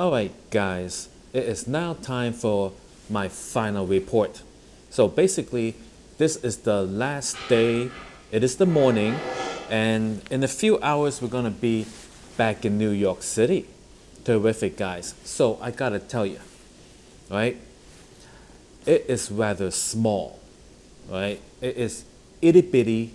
Alright guys, it is now time for my final report. So basically, this is the last day, it is the morning, and in a few hours we're gonna be back in New York City. Terrific guys. So I gotta tell you, right? It is rather small, right? It is itty bitty,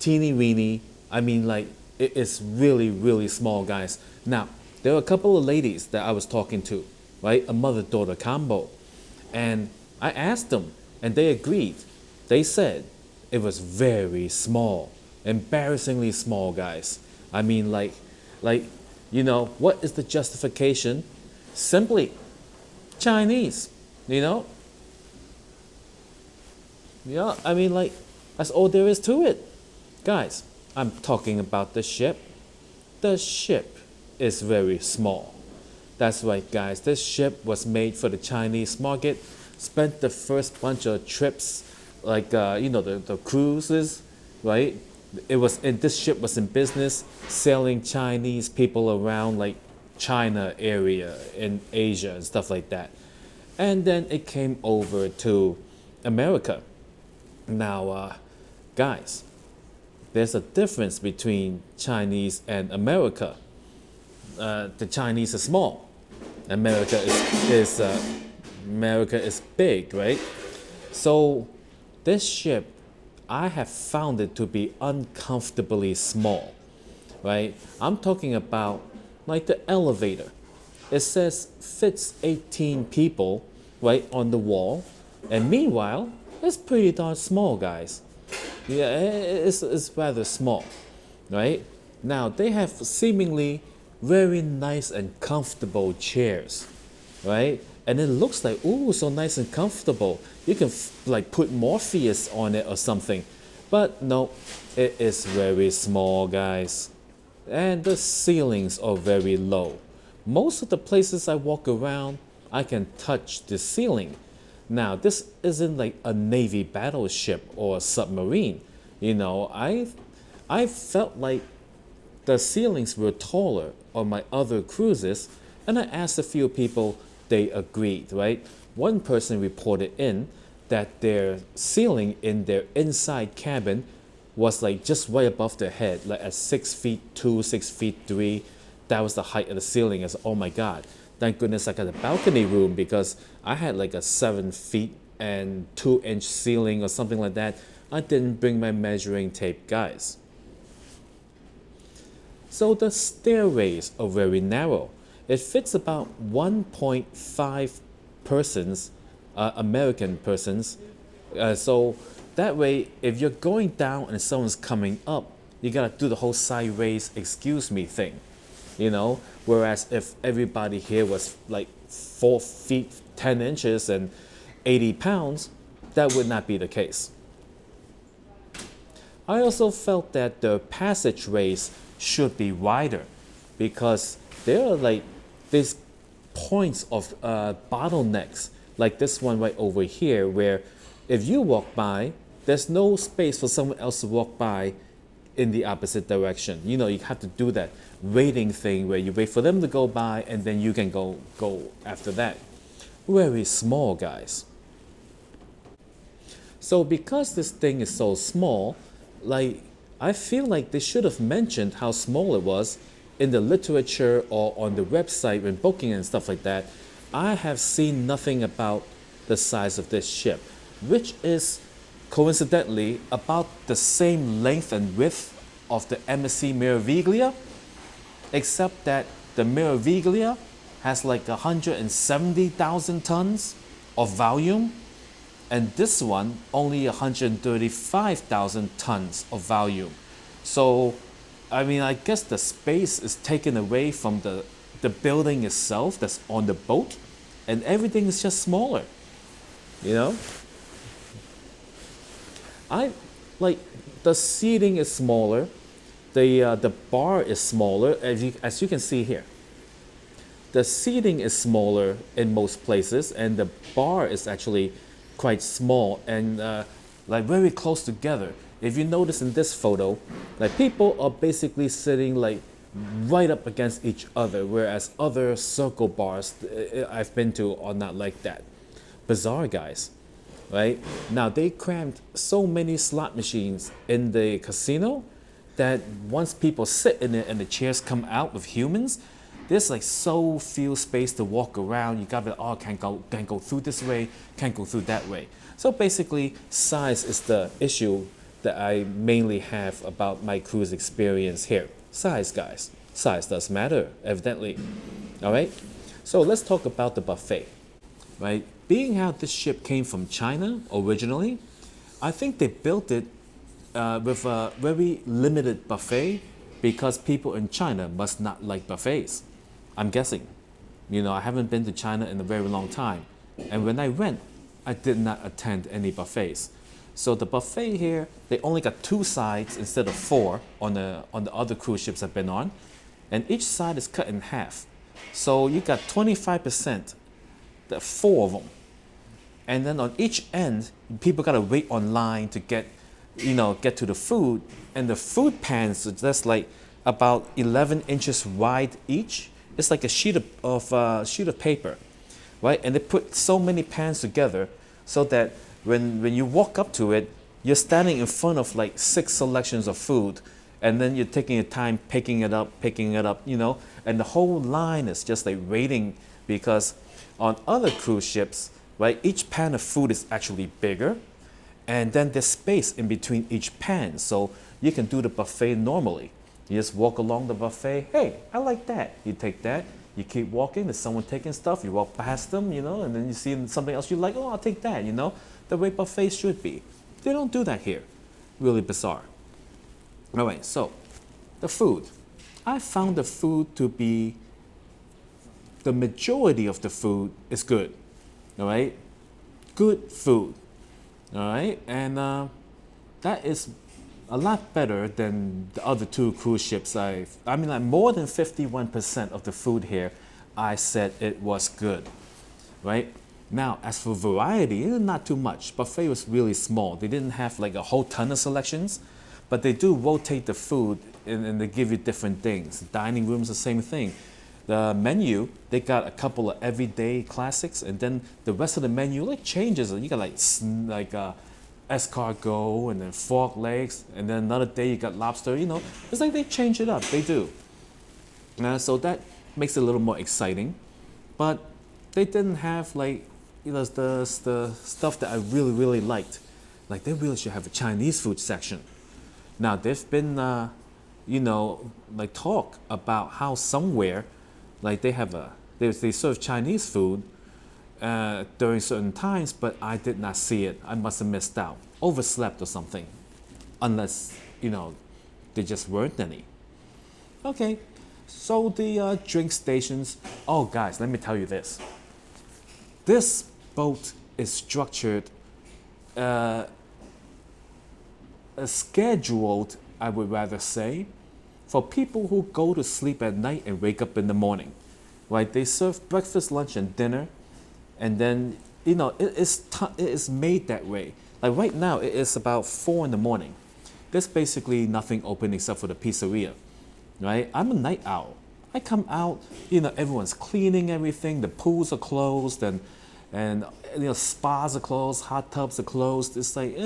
teeny weeny. I mean, like, it is really, really small, guys. Now, there are a couple of ladies that I was talking to, right? A mother daughter combo. And I asked them, and they agreed. They said it was very small, embarrassingly small, guys. I mean, what is the justification? Simply Chinese, you know? Yeah, I mean, like, that's all there is to it. Guys, I'm talking about the ship. The ship is very small. That's right, guys. This ship was made for the Chinese market. Spent the first bunch of trips, the cruises, right? This ship was in business, sailing Chinese people around like China area in Asia and stuff like that. And then it came over to America. Now, guys, there's a difference between Chinese and America. The Chinese are small. America is big, right? So this ship, I have found it to be uncomfortably small, right? I'm talking about like the elevator. It says fits 18 people, right, on the wall, and meanwhile, it's pretty darn small, guys. Yeah, it's rather small, right? Now they have seemingly very nice and comfortable chairs, right? And it looks like, ooh, so nice and comfortable. You can like put Morpheus on it or something. But no, it is very small, guys. And the ceilings are very low. Most of the places I walk around, I can touch the ceiling. Now, this isn't like a Navy battleship or a submarine. I felt like the ceilings were taller on my other cruises, and I asked a few people, they agreed, right? One person reported in that their ceiling in their inside cabin was like just right above their head, like at 6'2", 6'3". That was the height of the ceiling. I said, oh my God, thank goodness I got a balcony room, because I had like a 7 feet and 2-inch ceiling or something like that. I didn't bring my measuring tape, guys. So the stairways are very narrow. It fits about 1.5 persons, American persons. So that way, if you're going down and someone's coming up, you gotta do the whole sideways excuse me thing, Whereas if everybody here was like 4 feet 10 inches and 80 pounds, that would not be the case. I also felt that the passageways should be wider, because there are like these points of bottlenecks, like this one right over here, where if you walk by, there's no space for someone else to walk by in the opposite direction. You have to do that waiting thing where you wait for them to go by and then you can go after that. Very small, guys. So because this thing is so small, like, I feel like they should have mentioned how small it was in the literature or on the website when booking and stuff like that. I have seen nothing about the size of this ship, which is coincidentally about the same length and width of the MSC Meraviglia, except that the Meraviglia has like 170,000 tons of volume, and this one only 135,000 tons of volume. So, I mean, I guess the space is taken away from the building itself that's on the boat, and everything is just smaller, I like the seating is smaller, the bar is smaller, as you can see here. The seating is smaller in most places, and the bar is actually quite small and like very close together. If you notice in this photo, like people are basically sitting like right up against each other, whereas other circle bars I've been to are not like that. Bizarre, guys, right? Now, they crammed so many slot machines in the casino that once people sit in it and the chairs come out with humans, there's like so few space to walk around. You gotta, oh, can't go through this way, can't go through that way. So basically, size is the issue that I mainly have about my cruise experience here. Size, guys. Size does matter, evidently. All right? So let's talk about the buffet, right? Being how this ship came from China originally, I think they built it with a very limited buffet because people in China must not like buffets. I'm guessing. You know, I haven't been to China in a very long time. And when I went, I did not attend any buffets. So the buffet here, they only got 2 sides instead of 4 on the other cruise ships I've been on. And each side is cut in half. So you got 25%, the 4 of them. And then on each end, people gotta wait online to get to the food. And the food pans are just like about 11 inches wide each. It's like a sheet of paper, right? And they put so many pans together so that when you walk up to it, you're standing in front of like 6 selections of food, and then you're taking your time picking it up, and the whole line is just like waiting because on other cruise ships, right, each pan of food is actually bigger, and then there's space in between each pan, so you can do the buffet normally. You just walk along the buffet. Hey, I like that. You take that. You keep walking. There's someone taking stuff. You walk past them, and then you see something else you like. Oh, I'll take that, The way buffets should be. They don't do that here. Really bizarre. All right, so the food. I found the food to be, the majority of the food is good. All right? Good food. All right? And that is a lot better than the other 2 cruise ships like more than 51% of the food here, I said it was good, right? Now, as for variety, not too much. Buffet was really small. They didn't have like a whole ton of selections, but they do rotate the food and they give you different things. The dining room's the same thing. The menu, they got a couple of everyday classics, and then the rest of the menu like changes. You got like escargot and then frog legs, and then another day you got lobster. It's like they change it up. They do. So that makes it a little more exciting, but they didn't have like the stuff that I really really liked. Like they really should have a Chinese food section. Now there's been like talk about how somewhere like they serve Chinese food during certain times, but I did not see it. I must have missed out, overslept or something, unless there just weren't any. Okay, so the drink stations. Oh, guys, let me tell you this. This boat is structured, scheduled, I would rather say, for people who go to sleep at night and wake up in the morning. Right? They serve breakfast, lunch, and dinner. And then, it is made that way. Like right now, it is about 4 in the morning. There's basically nothing open except for the pizzeria, right? I'm a night owl. I come out, everyone's cleaning everything. The pools are closed, and spas are closed, hot tubs are closed. It's like,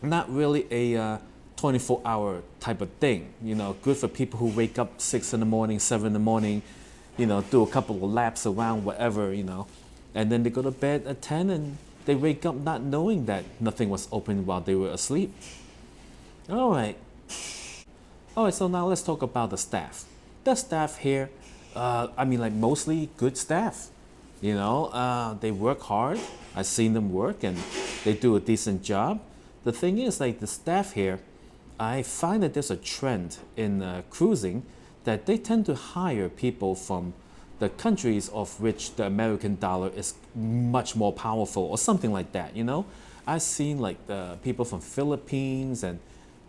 not really a 24-hour type of thing. Good for people who wake up 6 in the morning, 7 in the morning. Do a couple of laps around whatever, and then they go to bed at 10 and they wake up not knowing that nothing was open while they were asleep. All right, so now let's talk about the staff. The staff here, mostly good staff. They work hard. I've seen them work and they do a decent job. The thing is, like the staff here, I find that there's a trend in cruising that they tend to hire people from the countries of which the American dollar is much more powerful or something like that, I've seen like the people from Philippines and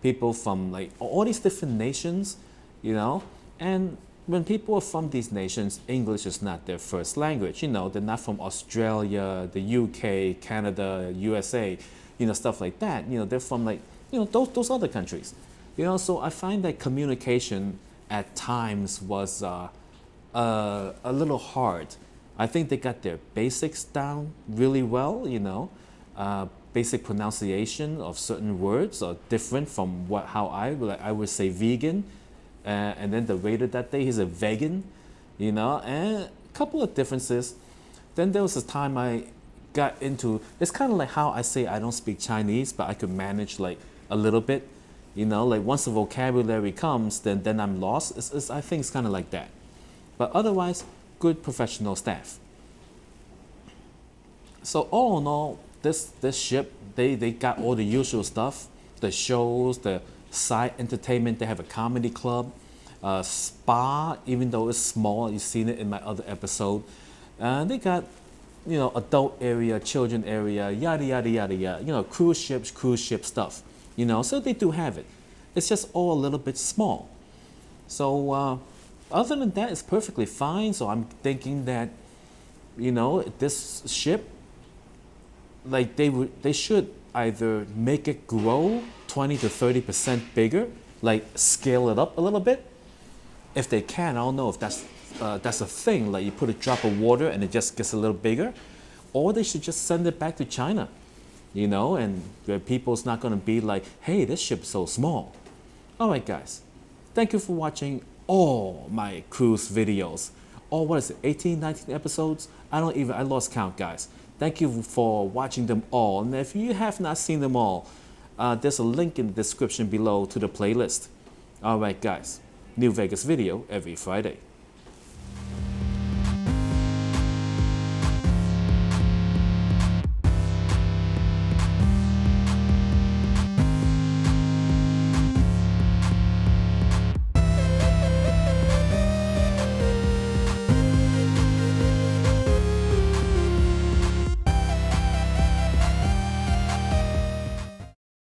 people from like all these different nations, and when people are from these nations, English is not their first language, they're not from Australia, the UK, Canada, USA, stuff like that, they're from like, those other countries. You know, so I find that communication at times was a little hard. I think they got their basics down really well, you know. Basic pronunciation of certain words are different from how I would say vegan, and then the waiter that day, he's a vegan, you know, and a couple of differences. Then there was a time I got into, it's kind of like how I say I don't speak Chinese, but I could manage like a little bit, you know, like once the vocabulary comes, then I'm lost. I think it's kind of like that. But otherwise, good professional staff. So all in all, this ship, they got all the usual stuff, the shows, the side entertainment. They have a comedy club, spa, even though it's small. You've seen it in my other episode. They got, you know, adult area, children area, yada yada yada yada. You know, cruise ship stuff. You know, so they do have it. It's just all a little bit small. So other than that, it's perfectly fine. So I'm thinking that, you know, this ship, like they should either make it grow 20 to 30% bigger, like scale it up a little bit. If they can, I don't know if that's a thing, like you put a drop of water and it just gets a little bigger, or they should just send it back to China, you know, and where people's not going to be like, hey, this ship's so small. All right, guys, thank you for watching all my cruise videos. Or what is it, 18, 19 episodes? I lost count, guys. Thank you for watching them all. And if you have not seen them all, there's a link in the description below to the playlist. All right, guys, new Vegas video every Friday.